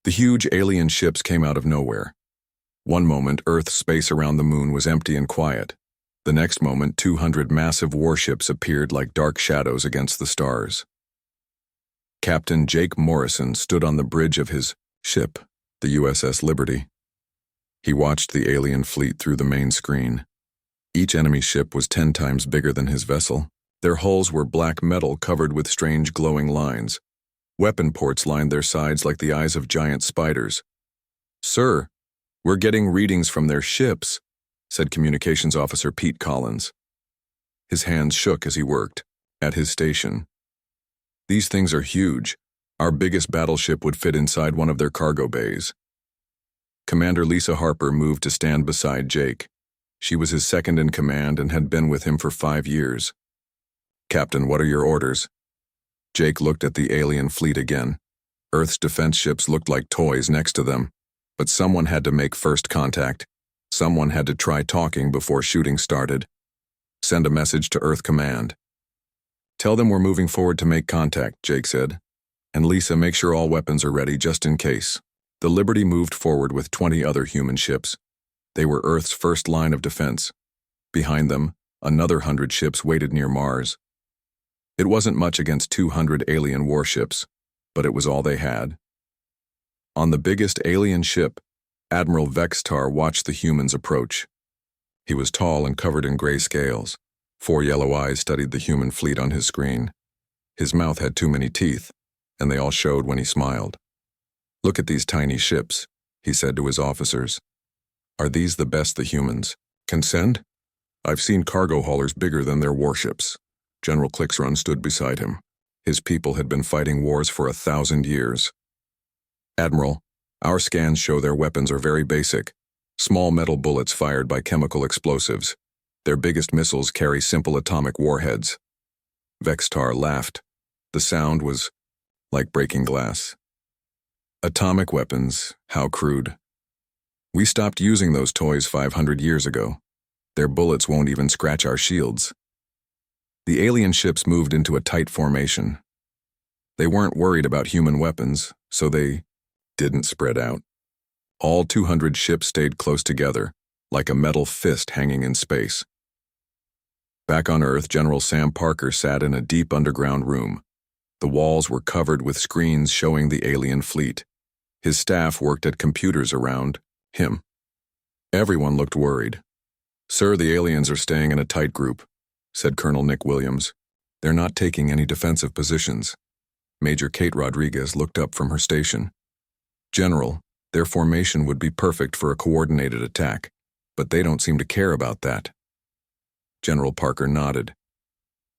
The huge alien ships came out of nowhere. One moment, Earth's space around the moon was empty and quiet. The next moment, 200 massive warships appeared like dark shadows against the stars. Captain Jake Morrison stood on the bridge of his ship, the USS Liberty. He watched the alien fleet through the main screen. Each enemy ship was 10 times bigger than his vessel. Their hulls were black metal covered with strange glowing lines. Weapon ports lined their sides like the eyes of giant spiders. "Sir, we're getting readings from their ships," said Communications Officer Pete Collins. His hands shook as he worked at his station. "These things are huge. Our biggest battleship would fit inside one of their cargo bays." Commander Lisa Harper moved to stand beside Jake. She was his second in command and had been with him for 5 years. "Captain, what are your orders?" Jake looked at the alien fleet again. Earth's defense ships looked like toys next to them, but someone had to make first contact. Someone had to try talking before shooting started. "Send a message to Earth Command." "Tell them we're moving forward to make contact," Jake said. "And Lisa, make sure all weapons are ready just in case." The Liberty moved forward with 20 other human ships. They were Earth's first line of defense. Behind them, another 100 ships waited near Mars. It wasn't much against 200 alien warships, but it was all they had. On the biggest alien ship, Admiral Vextar watched the humans approach. He was tall and covered in gray scales. 4 yellow eyes studied the human fleet on his screen. His mouth had too many teeth, and they all showed when he smiled. "Look at these tiny ships," he said to his officers. "Are these the best the humans can send? I've seen cargo haulers bigger than their warships." General Clixrun stood beside him. His people had been fighting wars for 1,000 years. "Admiral, our scans show their weapons are very basic. Small metal bullets fired by chemical explosives. Their biggest missiles carry simple atomic warheads." Vextar laughed. The sound was like breaking glass. "Atomic weapons, how crude. We stopped using those toys 500 years ago. Their bullets won't even scratch our shields." The alien ships moved into a tight formation. They weren't worried about human weapons, so they didn't spread out. All 200 ships stayed close together, like a metal fist hanging in space. Back on Earth, General Sam Parker sat in a deep underground room. The walls were covered with screens showing the alien fleet. His staff worked at computers around him. Everyone looked worried. "Sir, the aliens are staying in a tight group," said Colonel Nick Williams. "They're not taking any defensive positions." Major Kate Rodriguez looked up from her station. "General, their formation would be perfect for a coordinated attack, but they don't seem to care about that." General Parker nodded.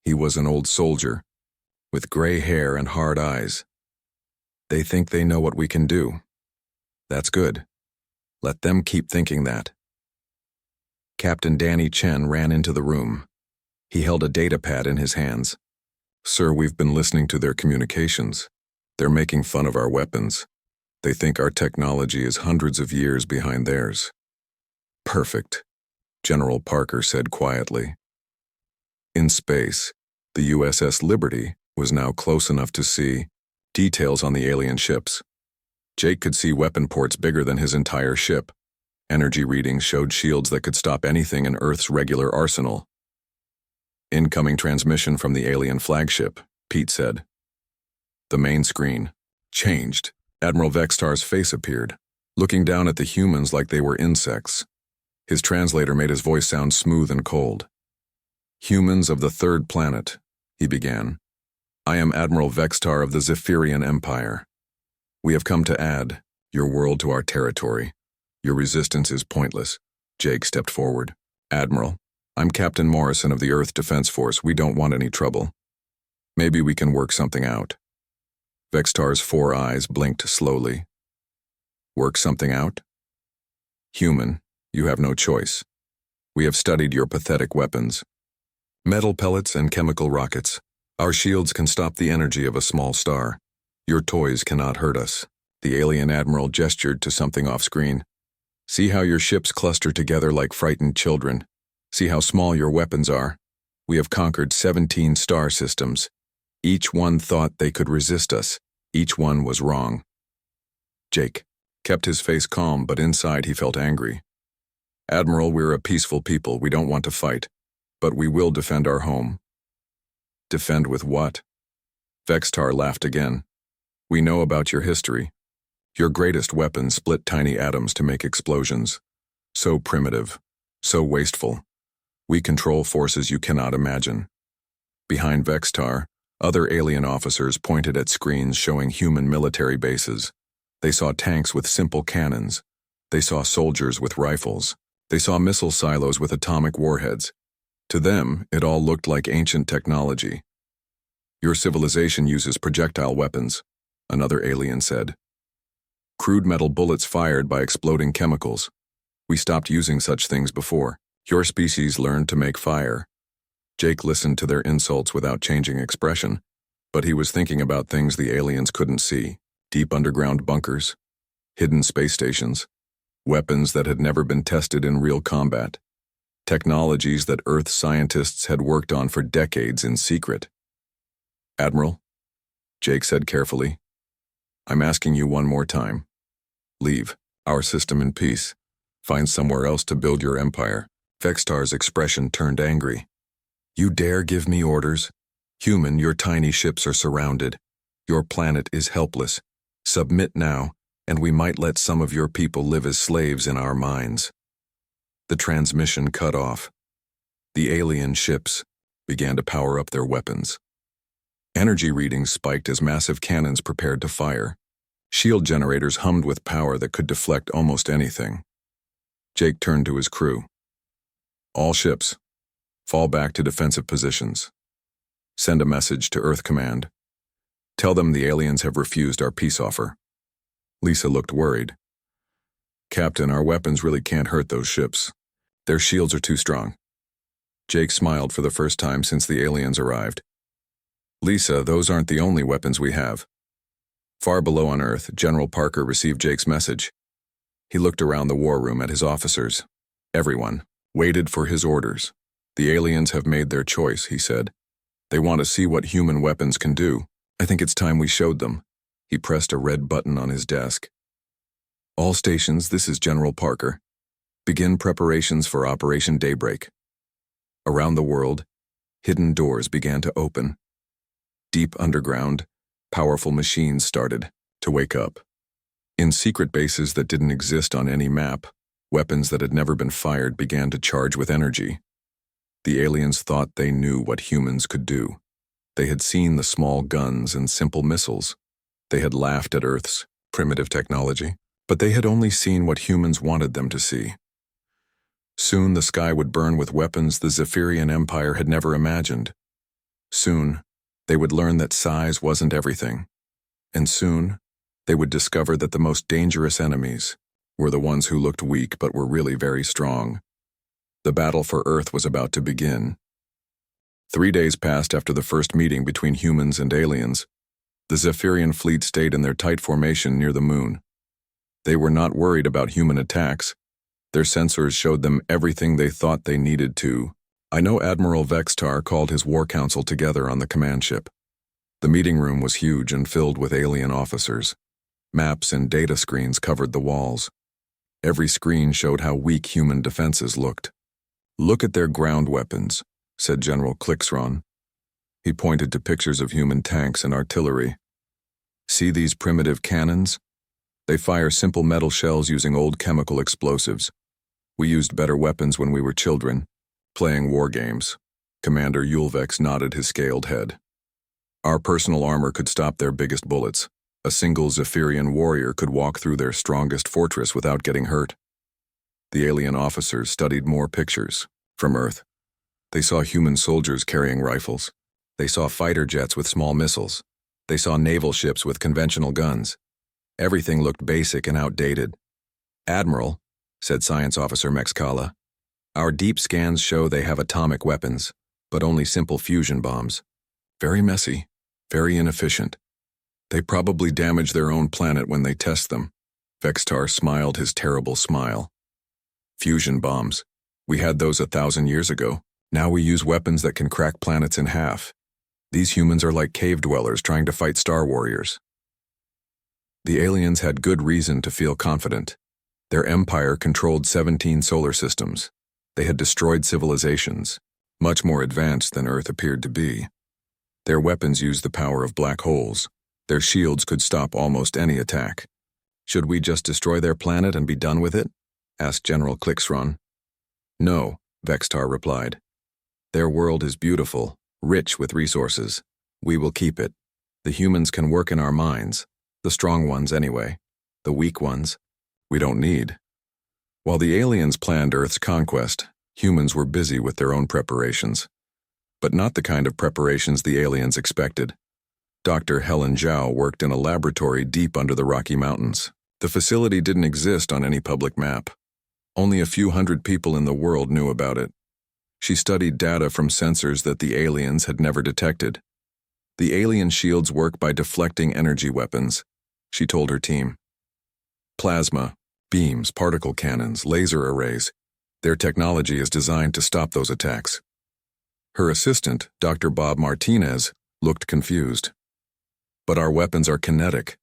He was an old soldier, with gray hair and hard eyes. "They think they know what we can do. That's good. Let them keep thinking that." Captain Danny Chen ran into the room. He held a data pad in his hands. "Sir, we've been listening to their communications. They're making fun of our weapons. They think our technology is hundreds of years behind theirs." "Perfect," General Parker said quietly. In space, the USS Liberty was now close enough to see details on the alien ships. Jake could see weapon ports bigger than his entire ship. Energy readings showed shields that could stop anything in Earth's regular arsenal. "Incoming transmission from the alien flagship," Pete said. The main screen changed. Admiral Vextar's face appeared, looking down at the humans like they were insects. His translator made his voice sound smooth and cold. "Humans of the 3rd planet," he began. "I am Admiral Vextar of the Zephyrian Empire. We have come to add your world to our territory. Your resistance is pointless." Jake stepped forward. "Admiral, I'm Captain Morrison of the Earth Defense Force. We don't want any trouble. Maybe we can work something out." Vextar's 4 eyes blinked slowly. "Work something out?" "Human, you have no choice. We have studied your pathetic weapons. Metal pellets and chemical rockets. Our shields can stop the energy of a small star. Your toys cannot hurt us." The alien admiral gestured to something off-screen. "See how your ships cluster together like frightened children. See how small your weapons are. We have conquered 17 star systems. Each one thought they could resist us. Each one was wrong." Jake kept his face calm, but inside he felt angry. Admiral, we're a peaceful people. We don't want to fight, but we will defend our home. Defend with what? Vextar laughed again. We know about your history. Your greatest weapon split tiny atoms to make explosions. So primitive, so wasteful. We control forces you cannot imagine. Behind Vextar, other alien officers pointed at screens showing human military bases. They saw tanks with simple cannons. They saw soldiers with rifles. They saw missile silos with atomic warheads. To them, it all looked like ancient technology. Your civilization uses projectile weapons, another alien said. Crude metal bullets fired by exploding chemicals. We stopped using such things before. Your species learned to make fire. Jake listened to their insults without changing expression, but he was thinking about things the aliens couldn't see. Deep underground bunkers, hidden space stations, weapons that had never been tested in real combat, technologies that Earth scientists had worked on for decades in secret. Admiral, Jake said carefully, I'm asking you one more time. Leave our system in peace. Find somewhere else to build your empire. Vextar's expression turned angry. You dare give me orders? Human, your tiny ships are surrounded. Your planet is helpless. Submit now, and we might let some of your people live as slaves in our minds. The transmission cut off. The alien ships began to power up their weapons. Energy readings spiked as massive cannons prepared to fire. Shield generators hummed with power that could deflect almost anything. Jake turned to his crew. All ships, fall back to defensive positions. Send a message to Earth Command. Tell them the aliens have refused our peace offer. Lisa looked worried. Captain, our weapons really can't hurt those ships. Their shields are too strong. Jake smiled for the first time since the aliens arrived. Lisa, those aren't the only weapons we have. Far below on Earth, General Parker received Jake's message. He looked around the war room at his officers. Everyone waited for his orders. The aliens have made their choice, he said. They want to see what human weapons can do. I think it's time we showed them. He pressed a red button on his desk. All stations, this is General Parker. Begin preparations for Operation Daybreak. Around the world, hidden doors began to open. Deep underground, powerful machines started to wake up. In secret bases that didn't exist on any map, weapons that had never been fired began to charge with energy. The aliens thought they knew what humans could do. They had seen the small guns and simple missiles. They had laughed at Earth's primitive technology, but they had only seen what humans wanted them to see. Soon the sky would burn with weapons the Zephyrian Empire had never imagined. Soon, they would learn that size wasn't everything. And soon, they would discover that the most dangerous enemies were the ones who looked weak but were really very strong. The battle for Earth was about to begin. 3 days passed after the first meeting between humans and aliens. The Zephyrian fleet stayed in their tight formation near the moon. They were not worried about human attacks. Their sensors showed them everything they thought they needed to. I know Admiral Vextar called his war council together on the command ship. The meeting room was huge and filled with alien officers. Maps and data screens covered the walls. Every screen showed how weak human defenses looked. Look at their ground weapons, said General Clixron. He pointed to pictures of human tanks and artillery. See these primitive cannons? They fire simple metal shells using old chemical explosives. We used better weapons when we were children, playing war games. Commander Yulvex nodded his scaled head. Our personal armor could stop their biggest bullets. A single Zephyrian warrior could walk through their strongest fortress without getting hurt. The alien officers studied more pictures from Earth. They saw human soldiers carrying rifles. They saw fighter jets with small missiles. They saw naval ships with conventional guns. Everything looked basic and outdated. Admiral, said Science Officer Mexcala, our deep scans show they have atomic weapons, but only simple fusion bombs. Very messy, very inefficient. They probably damage their own planet when they test them. Vextar smiled his terrible smile. Fusion bombs. We had those 1,000 years ago. Now we use weapons that can crack planets in half. These humans are like cave dwellers trying to fight star warriors. The aliens had good reason to feel confident. Their empire controlled 17 solar systems. They had destroyed civilizations, much more advanced than Earth appeared to be. Their weapons used the power of black holes. Their shields could stop almost any attack. Should we just destroy their planet and be done with it? Asked General Clixron. No, Vextar replied. Their world is beautiful, rich with resources. We will keep it. The humans can work in our mines. The strong ones anyway. The weak ones, we don't need. While the aliens planned Earth's conquest, humans were busy with their own preparations. But not the kind of preparations the aliens expected. Dr. Helen Zhao worked in a laboratory deep under the Rocky Mountains. The facility didn't exist on any public map. Only a few hundred people in the world knew about it. She studied data from sensors that the aliens had never detected. The alien shields work by deflecting energy weapons, she told her team. Plasma, beams, particle cannons, laser arrays. Their technology is designed to stop those attacks. Her assistant, Dr. Bob Martinez, looked confused. But our weapons are kinetic,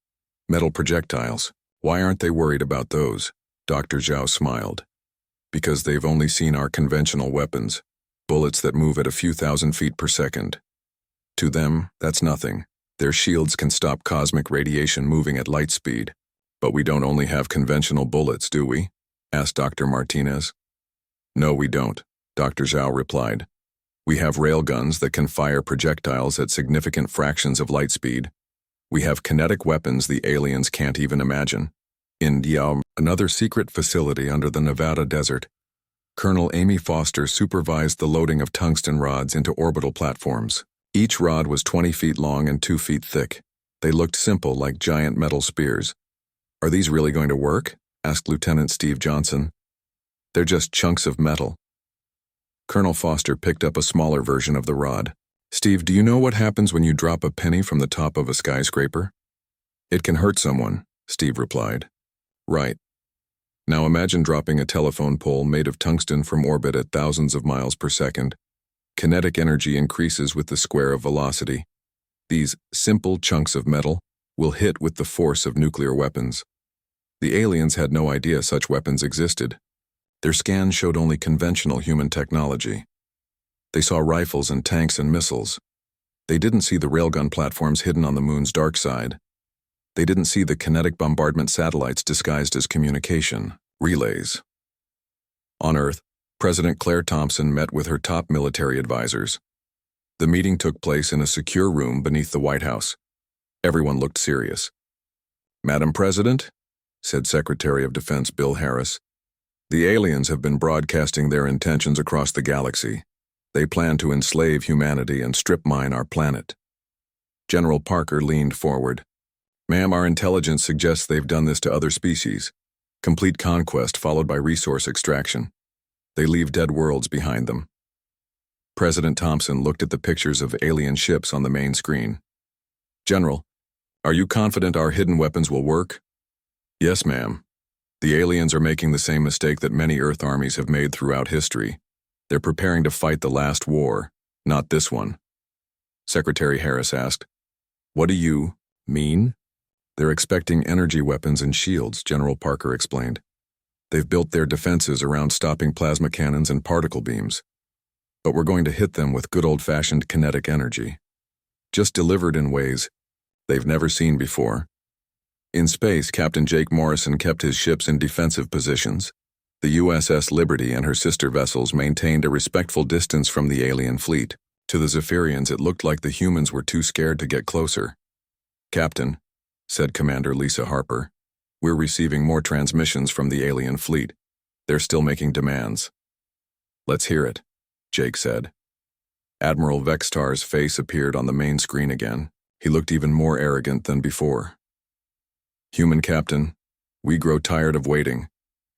metal projectiles. Why aren't they worried about those? Dr. Zhao smiled. Because they've only seen our conventional weapons, bullets that move at a few thousand feet per second. To them, that's nothing. Their shields can stop cosmic radiation moving at light speed. But we don't only have conventional bullets, do we? Asked Dr. Martinez. No, we don't, Dr. Zhao replied. We have railguns that can fire projectiles at significant fractions of light speed. We have kinetic weapons the aliens can't even imagine. In Diao, another secret facility under the Nevada desert, Colonel Amy Foster supervised the loading of tungsten rods into orbital platforms. Each rod was 20 feet long and 2 feet thick. They looked simple, like giant metal spears. Are these really going to work? Asked Lieutenant Steve Johnson. They're just chunks of metal. Colonel Foster picked up a smaller version of the rod. Steve, do you know what happens when you drop a penny from the top of a skyscraper? It can hurt someone, Steve replied. Right. Now imagine dropping a telephone pole made of tungsten from orbit at thousands of miles per second. Kinetic energy increases with the square of velocity. These simple chunks of metal will hit with the force of nuclear weapons. The aliens had no idea such weapons existed. Their scans showed only conventional human technology. They saw rifles and tanks and missiles. They didn't see the railgun platforms hidden on the moon's dark side. They didn't see the kinetic bombardment satellites disguised as communication, relays. On Earth, President Claire Thompson met with her top military advisors. The meeting took place in a secure room beneath the White House. Everyone looked serious. Madam President, said Secretary of Defense Bill Harris, the aliens have been broadcasting their intentions across the galaxy. They plan to enslave humanity and strip mine our planet. General Parker leaned forward. Ma'am, our intelligence suggests they've done this to other species. Complete conquest followed by resource extraction. They leave dead worlds behind them. President Thompson looked at the pictures of alien ships on the main screen. General, are you confident our hidden weapons will work? Yes, ma'am. The aliens are making the same mistake that many Earth armies have made throughout history. They're preparing to fight the last war, not this one. Secretary Harris asked, What do you mean? They're expecting energy weapons and shields, General Parker explained. They've built their defenses around stopping plasma cannons and particle beams. But we're going to hit them with good old-fashioned kinetic energy, just delivered in ways they've never seen before. In space, Captain Jake Morrison kept his ships in defensive positions. The USS Liberty and her sister vessels maintained a respectful distance from the alien fleet. To the Zephyrians, it looked like the humans were too scared to get closer. Captain, said Commander Lisa Harper, we're receiving more transmissions from the alien fleet. They're still making demands. Let's hear it, Jake said. Admiral Vextar's face appeared on the main screen again. He looked even more arrogant than before. Human Captain, we grow tired of waiting.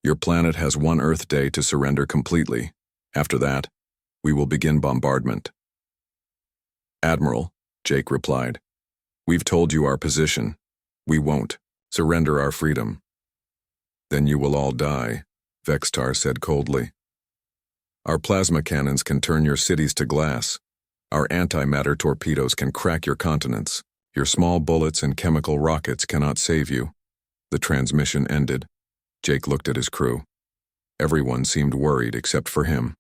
Your planet has one Earth day to surrender completely. After that, we will begin bombardment. Admiral, Jake replied, we've told you our position. We won't surrender our freedom. Then you will all die, Vextar said coldly. Our plasma cannons can turn your cities to glass. Our antimatter torpedoes can crack your continents. Your small bullets and chemical rockets cannot save you. The transmission ended. Jake looked at his crew. Everyone seemed worried except for him.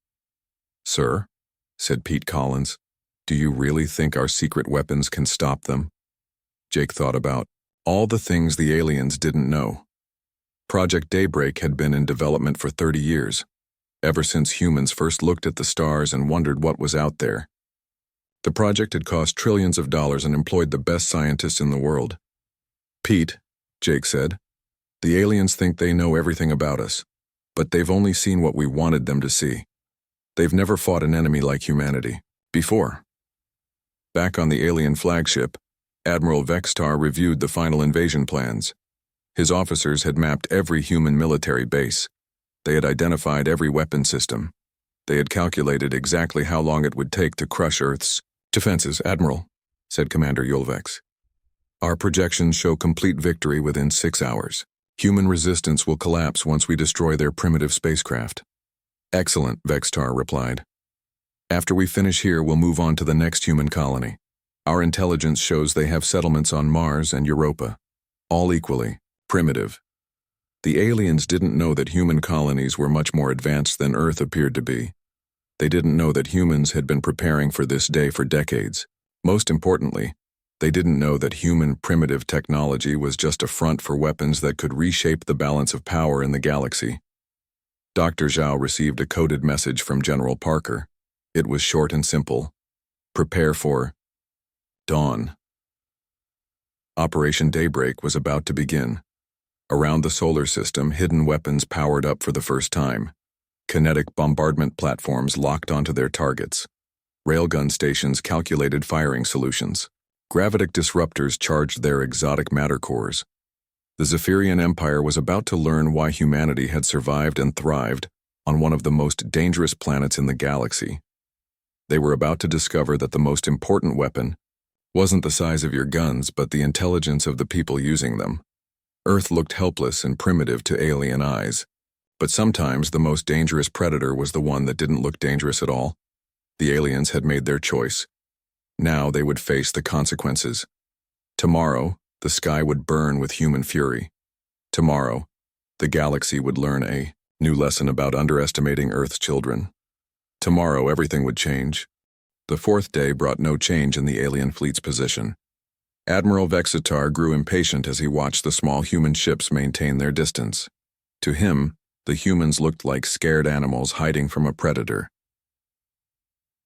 "Sir," said Pete Collins, "do you really think our secret weapons can stop them?" Jake thought about all the things the aliens didn't know. Project Daybreak had been in development for 30 years, ever since humans first looked at the stars and wondered what was out there. The project had cost trillions of dollars and employed the best scientists in the world. "Pete," Jake said, "the aliens think they know everything about us, but they've only seen what we wanted them to see. They've never fought an enemy like humanity before." Back on the alien flagship, Admiral Vextar reviewed the final invasion plans. His officers had mapped every human military base. They had identified every weapon system. They had calculated exactly how long it would take to crush Earth's defenses. "Admiral," said Commander Yulvex, "our projections show complete victory within 6 hours. Human resistance will collapse once we destroy their primitive spacecraft." "Excellent," Vextar replied. "After we finish here, we'll move on to the next human colony. Our intelligence shows they have settlements on Mars and Europa, all equally primitive." The aliens didn't know that human colonies were much more advanced than Earth appeared to be. They didn't know that humans had been preparing for this day for decades. Most importantly, they didn't know that human primitive technology was just a front for weapons that could reshape the balance of power in the galaxy. Dr. Zhao received a coded message from General Parker. It was short and simple. "Prepare for dawn." Operation Daybreak was about to begin. Around the solar system, hidden weapons powered up for the first time. Kinetic bombardment platforms locked onto their targets. Railgun stations calculated firing solutions. Gravitic disruptors charged their exotic matter cores. The Zephyrian Empire was about to learn why humanity had survived and thrived on one of the most dangerous planets in the galaxy. They were about to discover that the most important weapon wasn't the size of your guns, but the intelligence of the people using them. Earth looked helpless and primitive to alien eyes, but sometimes the most dangerous predator was the one that didn't look dangerous at all. The aliens had made their choice. Now they would face the consequences. Tomorrow, the sky would burn with human fury. Tomorrow, the galaxy would learn a new lesson about underestimating Earth's children. Tomorrow, everything would change. The fourth day brought no change in the alien fleet's position. Admiral Vexitar grew impatient as he watched the small human ships maintain their distance. To him, the humans looked like scared animals hiding from a predator.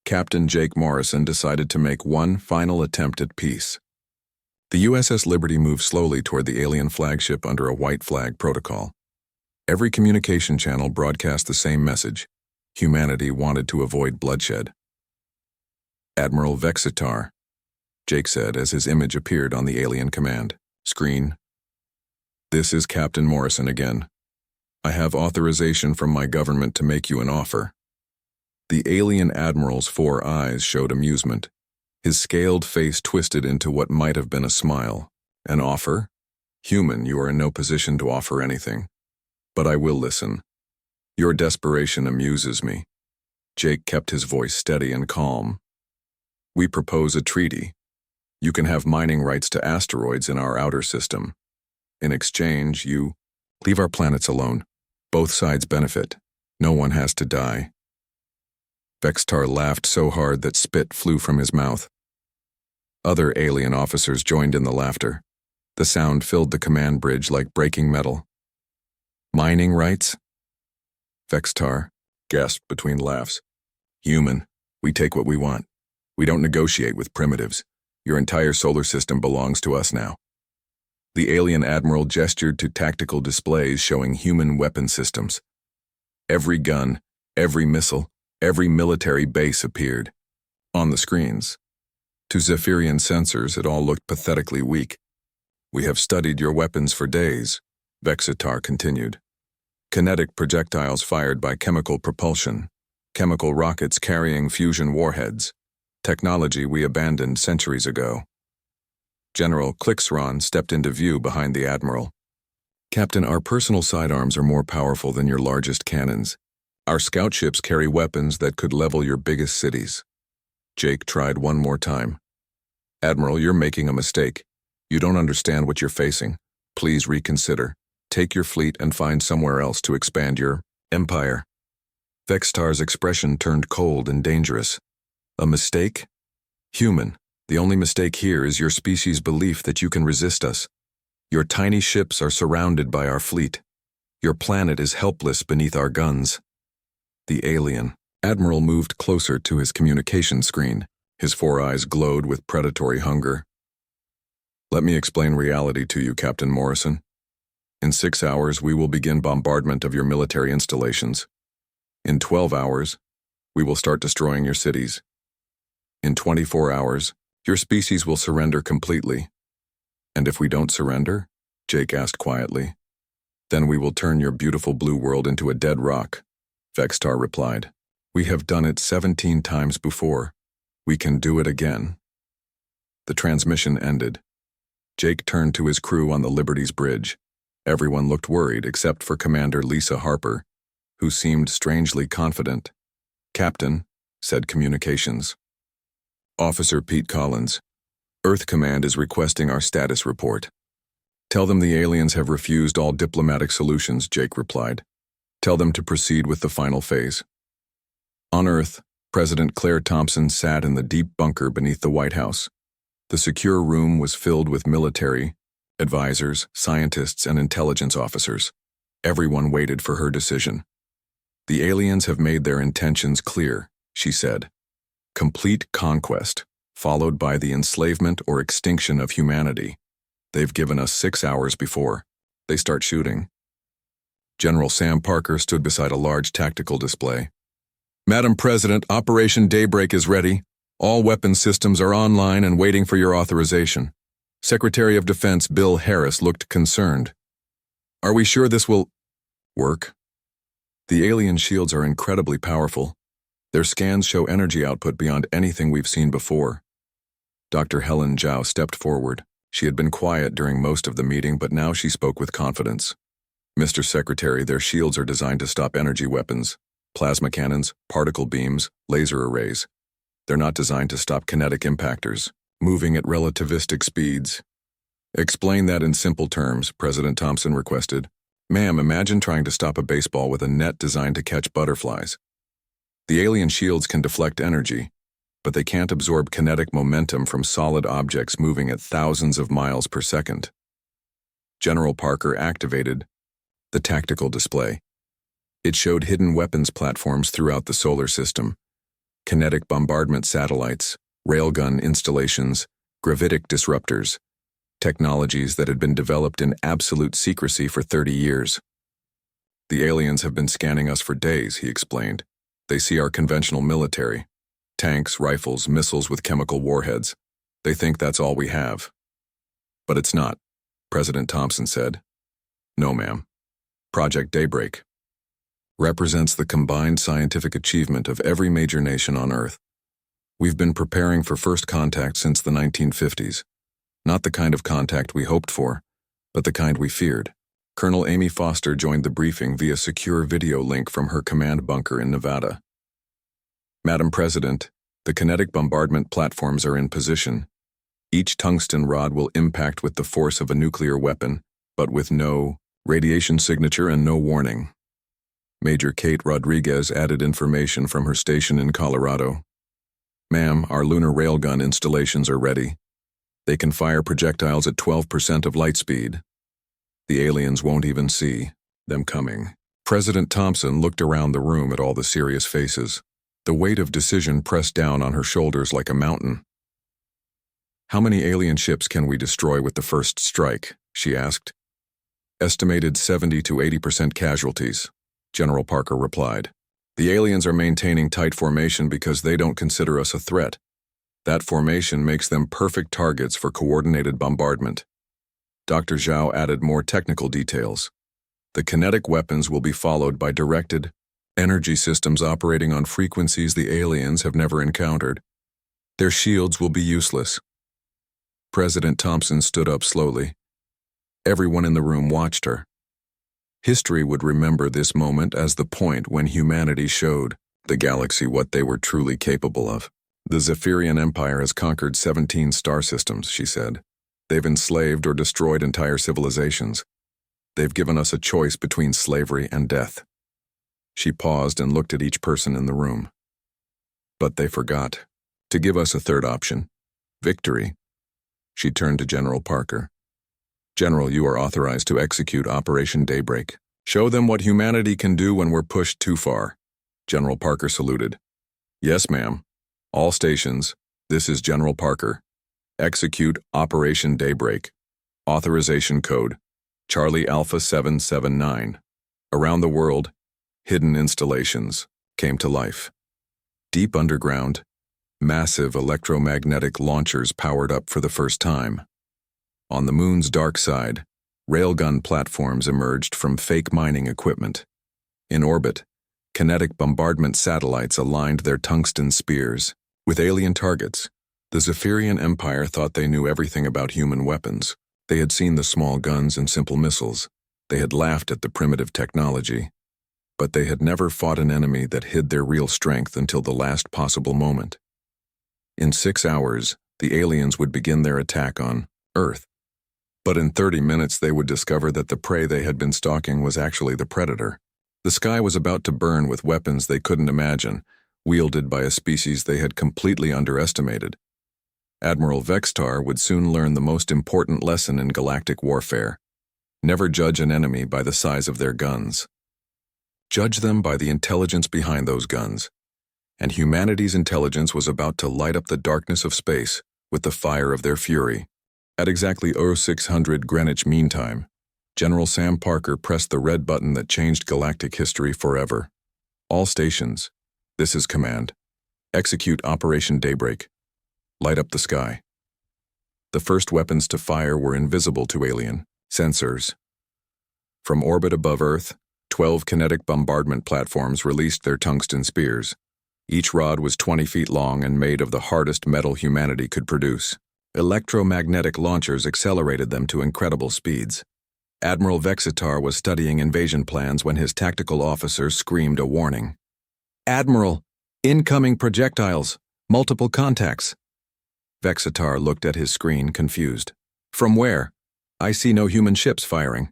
Captain Jake Morrison decided to make one final attempt at peace. The USS Liberty moved slowly toward the alien flagship under a white flag protocol. Every communication channel broadcast the same message. Humanity wanted to avoid bloodshed. "Admiral Vexitar," Jake said as his image appeared on the alien command screen. "This is Captain Morrison again. I have authorization from my government to make you an offer." The alien admiral's 4 eyes showed amusement. His scaled face twisted into what might have been a smile. "An offer? Human, you are in no position to offer anything. But I will listen. Your desperation amuses me." Jake kept his voice steady and calm. "We propose a treaty. You can have mining rights to asteroids in our outer system. In exchange, you leave our planets alone. Both sides benefit. No one has to die." Vextar laughed so hard that spit flew from his mouth. Other alien officers joined in the laughter. The sound filled the command bridge like breaking metal. "Mining rights?" Vextar gasped between laughs. "Human, we take what we want. We don't negotiate with primitives. Your entire solar system belongs to us now." The alien admiral gestured to tactical displays showing human weapon systems. Every gun, every missile, every military base appeared on the screens. To Zephyrian sensors, it all looked pathetically weak. "We have studied your weapons for days," Vexitar continued. "Kinetic projectiles fired by chemical propulsion, chemical rockets carrying fusion warheads, technology we abandoned centuries ago." General Clixron stepped into view behind the admiral. "Captain, our personal sidearms are more powerful than your largest cannons. Our scout ships carry weapons that could level your biggest cities." Jake tried one more time. "Admiral, you're making a mistake. You don't understand what you're facing. Please reconsider. Take your fleet and find somewhere else to expand your empire. Vextar's expression turned cold and dangerous. A mistake? Human, the only mistake here is your species' belief that you can resist us. Your tiny ships are surrounded by our fleet. Your planet is helpless beneath our guns. The alien. Admiral moved closer to his communication screen. His 4 eyes glowed with predatory hunger. Let me explain reality to you, Captain Morrison. In 6 hours, we will begin bombardment of your military installations. In 12 hours, we will start destroying your cities. In 24 hours, your species will surrender completely. And if we don't surrender, Jake asked quietly, then we will turn your beautiful blue world into a dead rock, Vextar replied. We have done it 17 times before. We can do it again. The transmission ended. Jake turned to his crew on the Liberty's bridge. Everyone looked worried except for Commander Lisa Harper, who seemed strangely confident. Captain, said communications. Officer Pete Collins, Earth Command is requesting our status report. Tell them the aliens have refused all diplomatic solutions, Jake replied. Tell them to proceed with the final phase. On Earth, President Claire Thompson sat in the deep bunker beneath the White House. The secure room was filled with military, advisors, scientists, and intelligence officers. Everyone waited for her decision. The aliens have made their intentions clear, she said. Complete conquest, followed by the enslavement or extinction of humanity. They've given us 6 hours before they start shooting. General Sam Parker stood beside a large tactical display. Madam President, Operation Daybreak is ready. All weapon systems are online and waiting for your authorization. Secretary of Defense Bill Harris looked concerned. Are we sure this will work? The alien shields are incredibly powerful. Their scans show energy output beyond anything we've seen before. Dr. Helen Zhao stepped forward. She had been quiet during most of the meeting, but now she spoke with confidence. Mr. Secretary, their shields are designed to stop energy weapons, plasma cannons, particle beams, laser arrays. They're not designed to stop kinetic impactors, moving at relativistic speeds. Explain that in simple terms, President Thompson requested. Ma'am, imagine trying to stop a baseball with a net designed to catch butterflies. The alien shields can deflect energy, but they can't absorb kinetic momentum from solid objects moving at thousands of miles per second. General Parker activated the tactical display. It showed hidden weapons platforms throughout the solar system, kinetic bombardment satellites, railgun installations, gravitic disruptors, technologies that had been developed in absolute secrecy for 30 years. The aliens have been scanning us for days, he explained. They see our conventional military, tanks, rifles, missiles with chemical warheads. They think that's all we have. But it's not, President Thompson said. No, ma'am. Project Daybreak represents the combined scientific achievement of every major nation on Earth. We've been preparing for first contact since the 1950s. Not the kind of contact we hoped for, but the kind we feared. Colonel Amy Foster joined the briefing via secure video link from her command bunker in Nevada. Madam President, the kinetic bombardment platforms are in position. Each tungsten rod will impact with the force of a nuclear weapon, but with no radiation signature and no warning. Major Kate Rodriguez added information from her station in Colorado. Ma'am, our lunar railgun installations are ready. They can fire projectiles at 12% of light speed. The aliens won't even see them coming. President Thompson looked around the room at all the serious faces. The weight of decision pressed down on her shoulders like a mountain. How many alien ships can we destroy with the first strike? She asked. Estimated 70 to 80% casualties, General Parker replied. The aliens are maintaining tight formation because they don't consider us a threat. That formation makes them perfect targets for coordinated bombardment. Dr. Zhao added more technical details. The kinetic weapons will be followed by directed energy systems operating on frequencies the aliens have never encountered. Their shields will be useless. President Thompson stood up slowly. Everyone in the room watched her. History would remember this moment as the point when humanity showed the galaxy what they were truly capable of. The Zephyrian Empire has conquered 17 star systems, she said. They've enslaved or destroyed entire civilizations. They've given us a choice between slavery and death. She paused and looked at each person in the room. But they forgot to give us a third option, victory. She turned to General Parker. General, you are authorized to execute Operation Daybreak. Show them what humanity can do when we're pushed too far. General Parker saluted. Yes, ma'am. All stations, this is General Parker. Execute Operation Daybreak. Authorization code, Charlie Alpha 779. Around the world, hidden installations came to life. Deep underground, massive electromagnetic launchers powered up for the first time. On the moon's dark side, railgun platforms emerged from fake mining equipment. In orbit, kinetic bombardment satellites aligned their tungsten spears with alien targets. The Zephyrian Empire thought they knew everything about human weapons. They had seen the small guns and simple missiles. They had laughed at the primitive technology. But they had never fought an enemy that hid their real strength until the last possible moment. In 6 hours, the aliens would begin their attack on Earth. But in 30 minutes they would discover that the prey they had been stalking was actually the predator. The sky was about to burn with weapons they couldn't imagine, wielded by a species they had completely underestimated. Admiral Vextar would soon learn the most important lesson in galactic warfare. Never judge an enemy by the size of their guns. Judge them by the intelligence behind those guns. And humanity's intelligence was about to light up the darkness of space with the fire of their fury. At exactly 0600 Greenwich Mean Time, General Sam Parker pressed the red button that changed galactic history forever. All stations, this is command. Execute Operation Daybreak. Light up the sky. The first weapons to fire were invisible to alien sensors. From orbit above Earth, 12 kinetic bombardment platforms released their tungsten spears. Each rod was 20 feet long and made of the hardest metal humanity could produce. Electromagnetic launchers accelerated them to incredible speeds. Admiral Vexitar was studying invasion plans when his tactical officer screamed a warning. Admiral, incoming projectiles, multiple contacts. Vexitar looked at his screen, confused. From where? I see no human ships firing.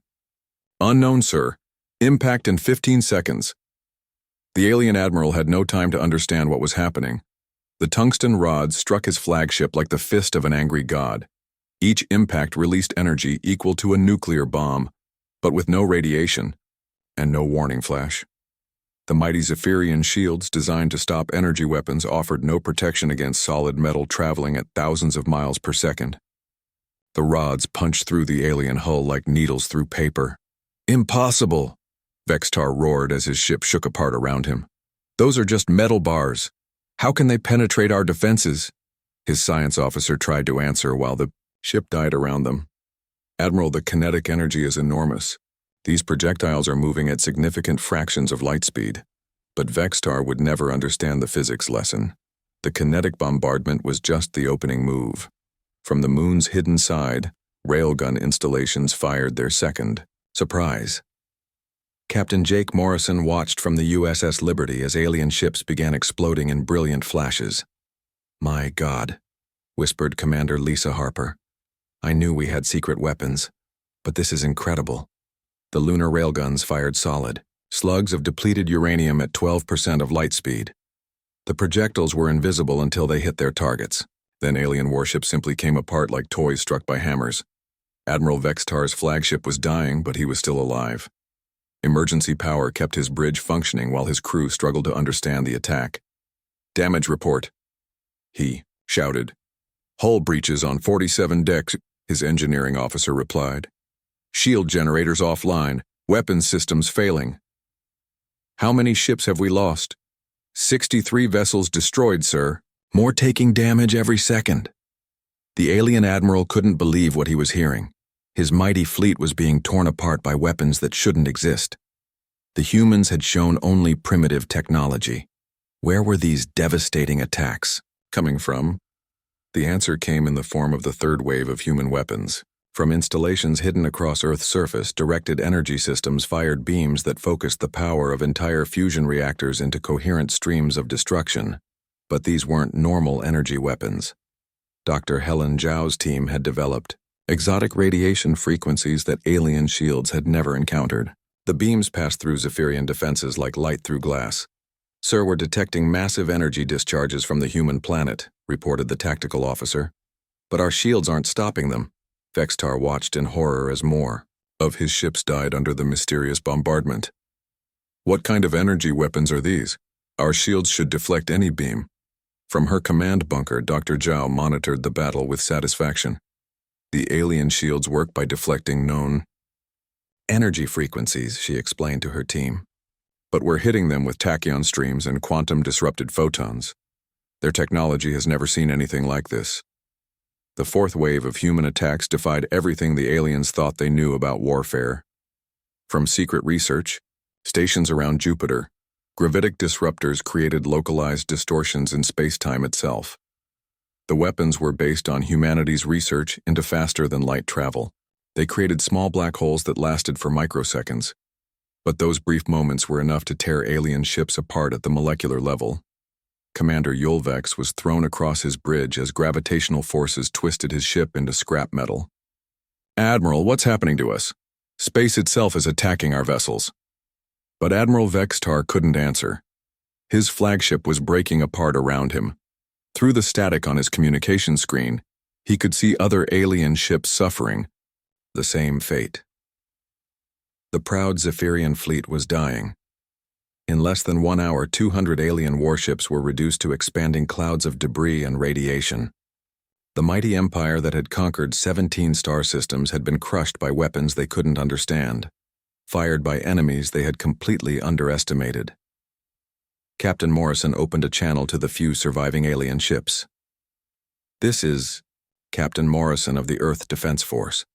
Unknown, sir. Impact in 15 seconds. The alien admiral had no time to understand what was happening. The tungsten rods struck his flagship like the fist of an angry god. Each impact released energy equal to a nuclear bomb, but with no radiation and no warning flash. The mighty Zephyrian shields designed to stop energy weapons offered no protection against solid metal traveling at thousands of miles per second. The rods punched through the alien hull like needles through paper. Impossible! Vextar roared as his ship shook apart around him. Those are just metal bars. How can they penetrate our defenses? His science officer tried to answer while the ship died around them. Admiral, the kinetic energy is enormous. These projectiles are moving at significant fractions of light speed. But Vextar would never understand the physics lesson. The kinetic bombardment was just the opening move. From the moon's hidden side, railgun installations fired their second. Surprise. Captain Jake Morrison watched from the USS Liberty as alien ships began exploding in brilliant flashes. My God, whispered Commander Lisa Harper. I knew we had secret weapons, but this is incredible. The lunar railguns fired solid, slugs of depleted uranium at 12% of light speed. The projectiles were invisible until they hit their targets. Then alien warships simply came apart like toys struck by hammers. Admiral Vextar's flagship was dying, but he was still alive. Emergency power kept his bridge functioning while his crew struggled to understand the attack. Damage report, he shouted. Hull breaches on 47 decks, his engineering officer replied. Shield generators offline, weapons systems failing. How many ships have we lost? 63 vessels destroyed, sir. More taking damage every second. The alien admiral couldn't believe what he was hearing. His mighty fleet was being torn apart by weapons that shouldn't exist. The humans had shown only primitive technology. Where were these devastating attacks coming from? The answer came in the form of the third wave of human weapons. From installations hidden across Earth's surface, directed energy systems fired beams that focused the power of entire fusion reactors into coherent streams of destruction. But these weren't normal energy weapons. Dr. Helen Zhao's team had developed exotic radiation frequencies that alien shields had never encountered. The beams passed through Zephyrian defenses like light through glass. "Sir, we're detecting massive energy discharges from the human planet," reported the tactical officer. "But our shields aren't stopping them." Vextar watched in horror as more of his ships died under the mysterious bombardment. "What kind of energy weapons are these? Our shields should deflect any beam." From her command bunker, Dr. Zhao monitored the battle with satisfaction. "The alien shields work by deflecting known energy frequencies," she explained to her team. "But we're hitting them with tachyon streams and quantum-disrupted photons. Their technology has never seen anything like this." The fourth wave of human attacks defied everything the aliens thought they knew about warfare. From secret research, stations around Jupiter, gravitic disruptors created localized distortions in space-time itself. The weapons were based on humanity's research into faster-than-light travel. They created small black holes that lasted for microseconds. But those brief moments were enough to tear alien ships apart at the molecular level. Commander Yulvex was thrown across his bridge as gravitational forces twisted his ship into scrap metal. "Admiral, what's happening to us? Space itself is attacking our vessels." But Admiral Vextar couldn't answer. His flagship was breaking apart around him. Through the static on his communication screen, he could see other alien ships suffering the same fate. The proud Zephyrian fleet was dying. In less than 1 hour, 200 alien warships were reduced to expanding clouds of debris and radiation. The mighty empire that had conquered 17 star systems had been crushed by weapons they couldn't understand, fired by enemies they had completely underestimated. Captain Morrison opened a channel to the few surviving alien ships. "This is Captain Morrison of the Earth Defense Force.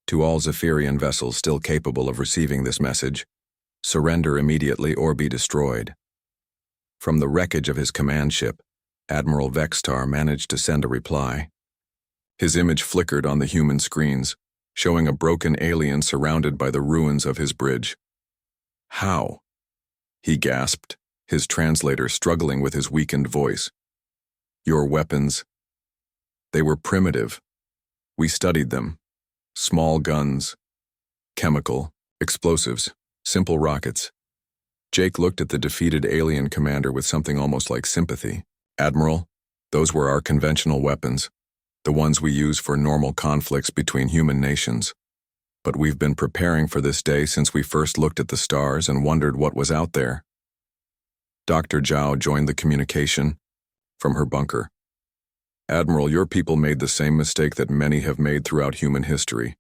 To all Zephyrian vessels still capable of receiving this message, surrender immediately or be destroyed." From the wreckage of his command ship, Admiral Vextar managed to send a reply. His image flickered on the human screens, showing a broken alien surrounded by the ruins of his bridge. "How?" he gasped, his translator struggling with his weakened voice. "Your weapons. They were primitive. We studied them. Small guns, chemical, explosives, simple rockets." Jake looked at the defeated alien commander with something almost like sympathy. "Admiral, those were our conventional weapons, the ones we use for normal conflicts between human nations. But we've been preparing for this day since we first looked at the stars and wondered what was out there." Dr. Zhao joined the communication from her bunker. "Admiral, your people made the same mistake that many have made throughout human history.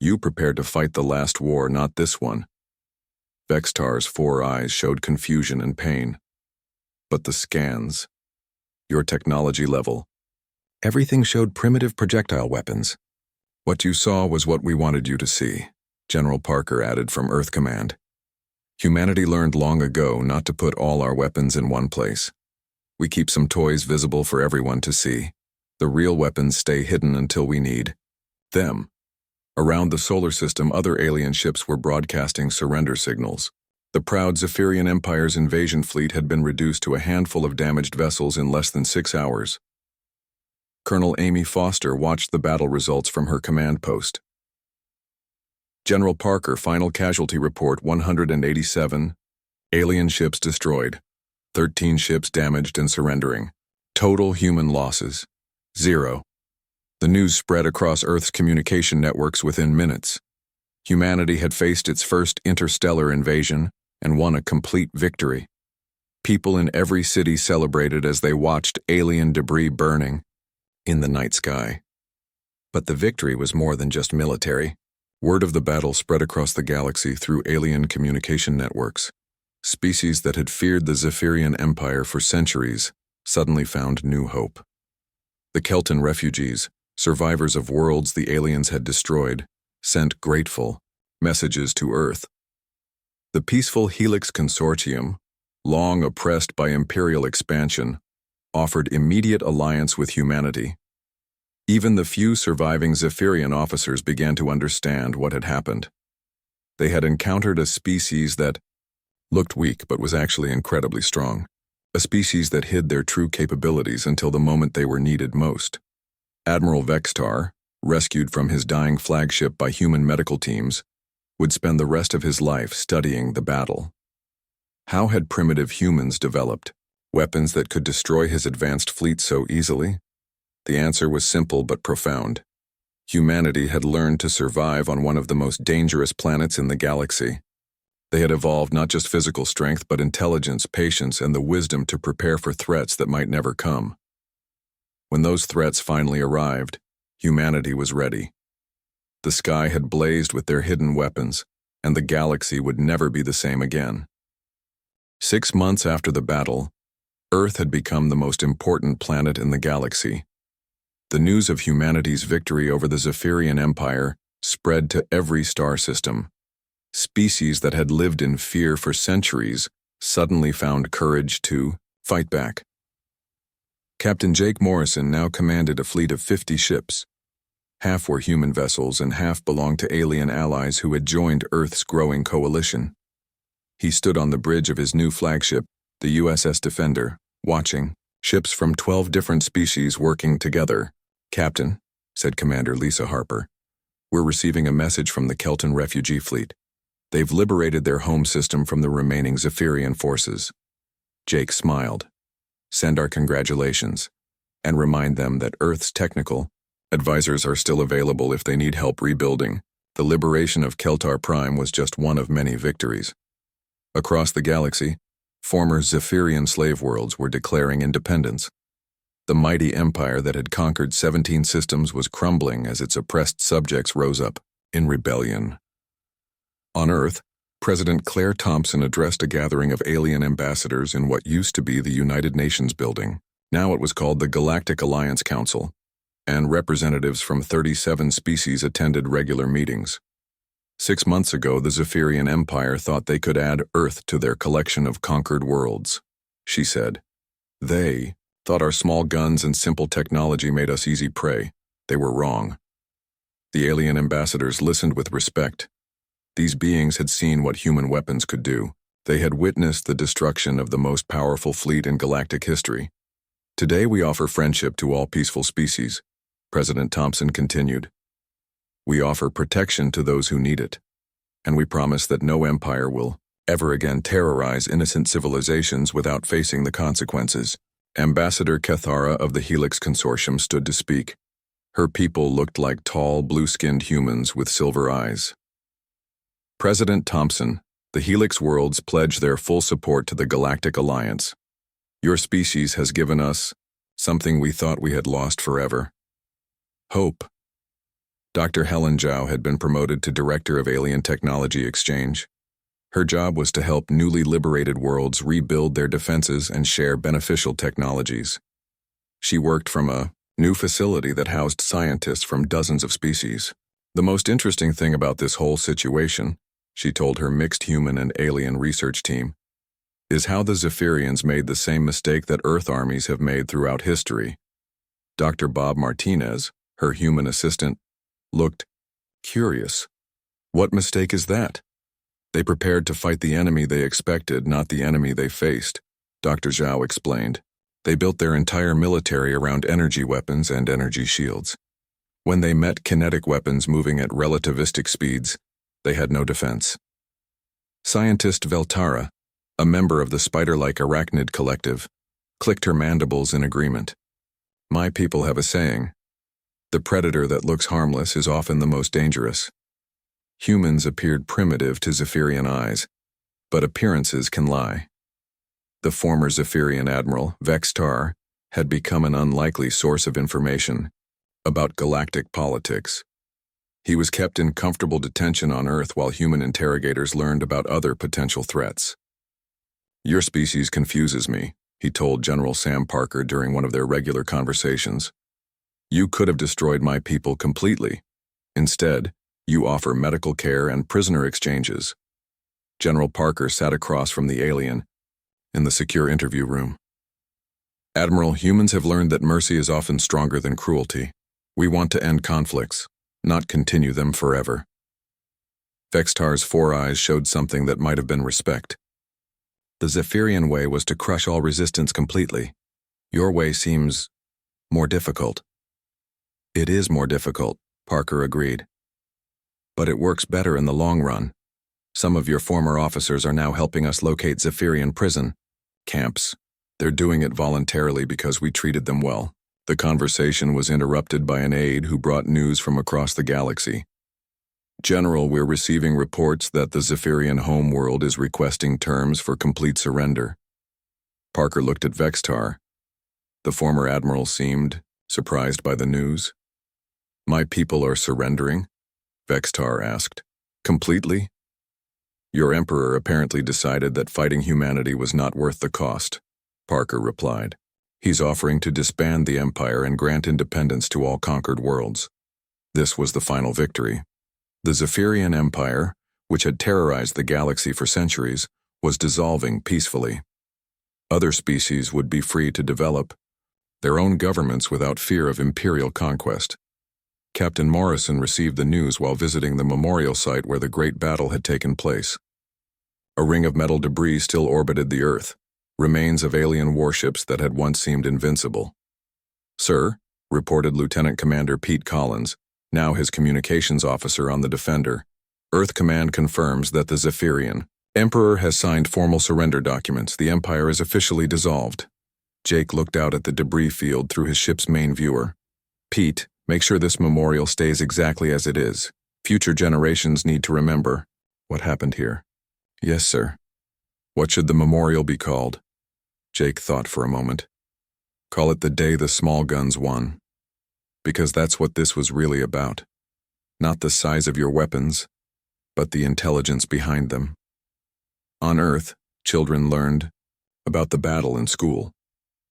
You prepared to fight the last war, not this one." Vextar's 4 eyes showed confusion and pain. "But the scans, your technology level, everything showed primitive projectile weapons." "What you saw was what we wanted you to see," General Parker added from Earth Command. "Humanity learned long ago not to put all our weapons in one place. We keep some toys visible for everyone to see. The real weapons stay hidden until we need them." Around the solar system, other alien ships were broadcasting surrender signals. The proud Zephyrian Empire's invasion fleet had been reduced to a handful of damaged vessels in less than 6 hours. Colonel Amy Foster watched the battle results from her command post. "General Parker, final casualty report 187. Alien ships destroyed. 13 ships damaged and surrendering. Total human losses, 0. The news spread across Earth's communication networks within minutes. Humanity had faced its first interstellar invasion and won a complete victory. People in every city celebrated as they watched alien debris burning in the night sky. But the victory was more than just military. Word of the battle spread across the galaxy through alien communication networks. Species that had feared the Zephyrian Empire for centuries suddenly found new hope. The Kelton refugees, survivors of worlds the aliens had destroyed, sent grateful messages to Earth. The peaceful Helix Consortium, long oppressed by imperial expansion, offered immediate alliance with humanity. Even the few surviving Zephyrian officers began to understand what had happened. They had encountered a species that looked weak but was actually incredibly strong, a species that hid their true capabilities until the moment they were needed most. Admiral Vextar, rescued from his dying flagship by human medical teams, would spend the rest of his life studying the battle. How had primitive humans developed weapons that could destroy his advanced fleet so easily? The answer was simple but profound. Humanity had learned to survive on one of the most dangerous planets in the galaxy. They had evolved not just physical strength but intelligence, patience, and the wisdom to prepare for threats that might never come. When those threats finally arrived, humanity was ready. The sky had blazed with their hidden weapons, and the galaxy would never be the same again. 6 months after the battle, Earth had become the most important planet in the galaxy. The news of humanity's victory over the Zephyrian Empire spread to every star system. Species that had lived in fear for centuries suddenly found courage to fight back. Captain Jake Morrison now commanded a fleet of 50 ships. Half were human vessels and half belonged to alien allies who had joined Earth's growing coalition. He stood on the bridge of his new flagship, the USS Defender, watching ships from 12 different species working together. "Captain," said Commander Lisa Harper, "we're receiving a message from the Kelton refugee fleet. They've liberated their home system from the remaining Zephyrian forces." Jake smiled. "Send our congratulations, and remind them that Earth's technical advisors are still available if they need help rebuilding. The liberation of Keltar Prime was just one of many victories." Across the galaxy, former Zephyrian slave worlds were declaring independence. The mighty empire that had conquered 17 systems was crumbling as its oppressed subjects rose up in rebellion. On Earth, President Claire Thompson addressed a gathering of alien ambassadors in what used to be the United Nations building. Now it was called the Galactic Alliance Council, and representatives from 37 species attended regular meetings. 6 months ago, the Zephyrian Empire thought they could add Earth to their collection of conquered worlds, she said. "They thought our small guns and simple technology made us easy prey. They were wrong." The alien ambassadors listened with respect. These beings had seen what human weapons could do. They had witnessed the destruction of the most powerful fleet in galactic history. "Today we offer friendship to all peaceful species," President Thompson continued. "We offer protection to those who need it, and we promise that no empire will ever again terrorize innocent civilizations without facing the consequences." Ambassador Cathara of the Helix Consortium stood to speak. Her people looked like tall, blue-skinned humans with silver eyes. "President Thompson, the Helix worlds pledge their full support to the Galactic Alliance. Your species has given us something we thought we had lost forever: hope." Dr. Helen Zhao had been promoted to Director of Alien Technology Exchange. Her job was to help newly liberated worlds rebuild their defenses and share beneficial technologies. She worked from a new facility that housed scientists from dozens of species. "The most interesting thing about this whole situation," she told her mixed human and alien research team, "is how the Zephyrians made the same mistake that Earth armies have made throughout history." Dr. Bob Martinez, her human assistant, looked curious. "What mistake is that?" "They prepared to fight the enemy they expected, not the enemy they faced," Dr. Zhao explained. "They built their entire military around energy weapons and energy shields. When they met kinetic weapons moving at relativistic speeds, they had no defense." Scientist Veltara, a member of the spider-like arachnid collective, clicked her mandibles in agreement. "My people have a saying: the predator that looks harmless is often the most dangerous." Humans appeared primitive to Zephyrian eyes, but appearances can lie. The former Zephyrian admiral, Vextar, had become an unlikely source of information about galactic politics. He was kept in comfortable detention on Earth while human interrogators learned about other potential threats. "Your species confuses me," he told General Sam Parker during one of their regular conversations. "You could have destroyed my people completely. Instead, you offer medical care and prisoner exchanges." General Parker sat across from the alien in the secure interview room. "Admiral, humans have learned that mercy is often stronger than cruelty. We want to end conflicts, not continue them forever." Vextar's 4 eyes showed something that might have been respect. "The Zephyrian way was to crush all resistance completely. Your way seems more difficult." "It is more difficult," Parker agreed. But it works better in the long run. Some of your former officers are now helping us locate Zephyrian prison camps. They're doing it voluntarily because we treated them well. The conversation was interrupted by an aide who brought news from across the galaxy. General, we're receiving reports that the Zephyrian homeworld is requesting terms for complete surrender. Parker looked at Vextar. The former admiral seemed surprised by the news. My people are surrendering? Vextar asked. Completely? Your emperor apparently decided that fighting humanity was not worth the cost, Parker replied. He's offering to disband the empire and grant independence to all conquered worlds. This was the final victory. The Zephyrian Empire, which had terrorized the galaxy for centuries, was dissolving peacefully. Other species would be free to develop their own governments without fear of imperial conquest. Captain Morrison received the news while visiting the memorial site where the great battle had taken place. A ring of metal debris still orbited the Earth, remains of alien warships that had once seemed invincible. Sir, reported Lieutenant Commander Pete Collins, now his communications officer on the Defender, Earth Command confirms that the Zephyrian Emperor has signed formal surrender documents. The Empire is officially dissolved. Jake looked out at the debris field through his ship's main viewer. Pete, make sure this memorial stays exactly as it is. Future generations need to remember what happened here. Yes, sir. What should the memorial be called? Jake thought for a moment. Call it the day the small guns won. Because that's what this was really about. Not the size of your weapons, but the intelligence behind them. On Earth, children learned about the battle in school.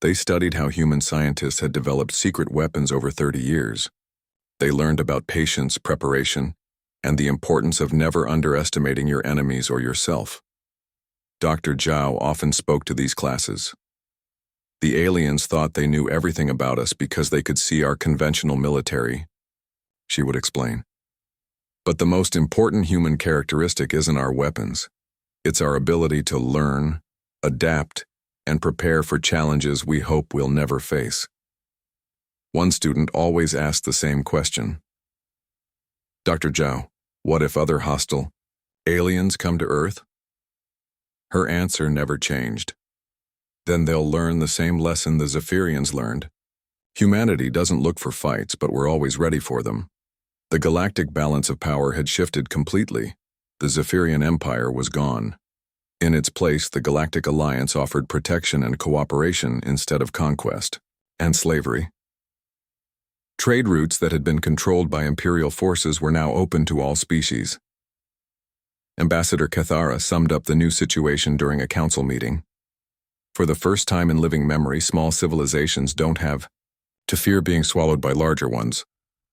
They studied how human scientists had developed secret weapons over 30 years. They learned about patience, preparation, and the importance of never underestimating your enemies or yourself. Dr. Zhao often spoke to these classes. The aliens thought they knew everything about us because they could see our conventional military, she would explain. But the most important human characteristic isn't our weapons. It's our ability to learn, adapt, and prepare for challenges we hope we'll never face. One student always asked the same question. Dr. Zhao, what if other hostile aliens come to Earth? Her answer never changed. Then they'll learn the same lesson the Zephyrians learned. Humanity doesn't look for fights, but we're always ready for them. The galactic balance of power had shifted completely. The Zephyrian Empire was gone. In its place, the Galactic Alliance offered protection and cooperation instead of conquest and slavery. Trade routes that had been controlled by imperial forces were now open to all species. Ambassador Cathara summed up the new situation during a council meeting. For the first time in living memory, small civilizations don't have to fear being swallowed by larger ones.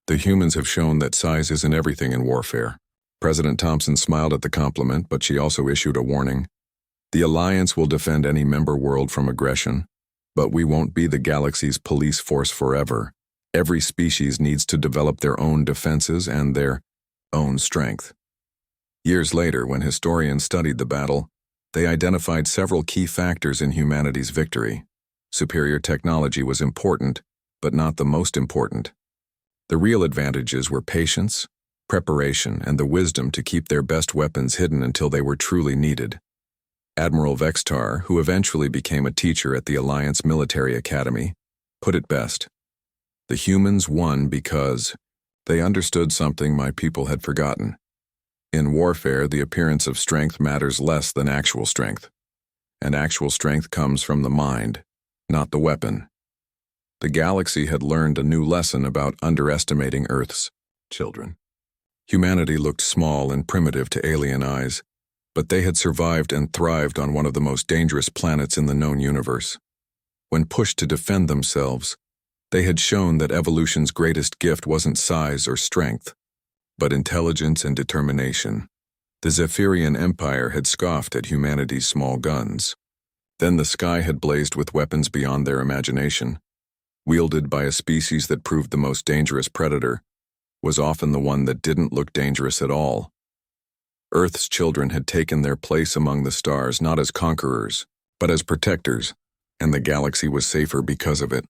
The humans have shown that size isn't everything in warfare. President Thompson smiled at the compliment, but she also issued a warning. The Alliance will defend any member world from aggression, but we won't be the galaxy's police force forever. Every species needs to develop their own defenses and their own strength. Years later, when historians studied the battle, they identified several key factors in humanity's victory. Superior technology was important, but not the most important. The real advantages were patience, preparation, and the wisdom to keep their best weapons hidden until they were truly needed. Admiral Vextar, who eventually became a teacher at the Alliance Military Academy, put it best. The humans won because they understood something my people had forgotten. In warfare, the appearance of strength matters less than actual strength, and actual strength comes from the mind, not the weapon. The galaxy had learned a new lesson about underestimating Earth's children. Humanity looked small and primitive to alien eyes, but they had survived and thrived on one of the most dangerous planets in the known universe. When pushed to defend themselves, they had shown that evolution's greatest gift wasn't size or strength, but intelligence and determination. The Zephyrian Empire had scoffed at humanity's small guns. Then the sky had blazed with weapons beyond their imagination. Wielded by a species that proved the most dangerous predator, was often the one that didn't look dangerous at all. Earth's children had taken their place among the stars not as conquerors, but as protectors, and the galaxy was safer because of it.